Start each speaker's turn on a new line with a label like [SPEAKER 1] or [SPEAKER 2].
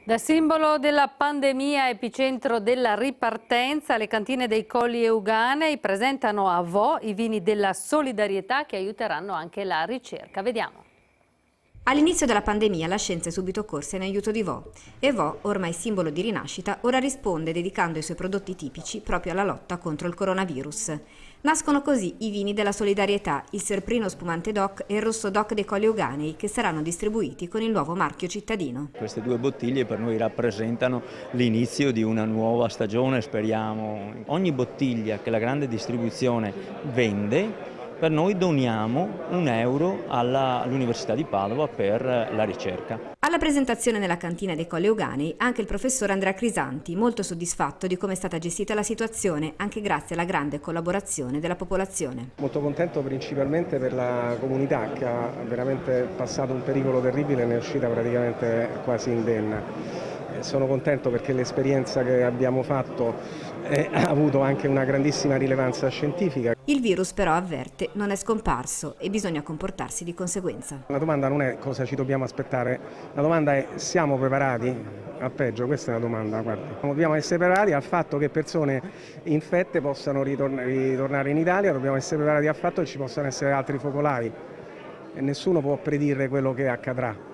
[SPEAKER 1] Da simbolo della pandemia, epicentro della ripartenza, le cantine dei Colli Euganei presentano a Vo i vini della solidarietà che aiuteranno anche la ricerca. Vediamo.
[SPEAKER 2] All'inizio della pandemia la scienza è subito corsa in aiuto di Vo e Vo, ormai simbolo di rinascita, ora risponde dedicando i suoi prodotti tipici proprio alla lotta contro il coronavirus. Nascono così i vini della solidarietà, il Serprino Spumante DOC e il Rosso DOC dei Colli Euganei, che saranno distribuiti con il nuovo marchio cittadino.
[SPEAKER 3] Queste due bottiglie per noi rappresentano l'inizio di una nuova stagione, speriamo. Ogni bottiglia che la grande distribuzione vende, per noi doniamo €1 all'Università di Padova per la ricerca.
[SPEAKER 2] Alla presentazione nella cantina dei Colli Euganei anche il professor Andrea Crisanti, molto soddisfatto di come è stata gestita la situazione, anche grazie alla grande collaborazione della popolazione.
[SPEAKER 4] Molto contento principalmente per la comunità che ha veramente passato un pericolo terribile e ne è uscita praticamente quasi indenna. Sono contento perché l'esperienza che abbiamo fatto ha avuto anche una grandissima rilevanza scientifica.
[SPEAKER 2] Il virus però, avverte, non è scomparso e bisogna comportarsi di conseguenza.
[SPEAKER 4] La domanda non è cosa ci dobbiamo aspettare, la domanda è siamo preparati al peggio, questa è la domanda. Guardi. Dobbiamo essere preparati al fatto che persone infette possano ritornare in Italia, dobbiamo essere preparati al fatto che ci possano essere altri focolai e nessuno può predire quello che accadrà.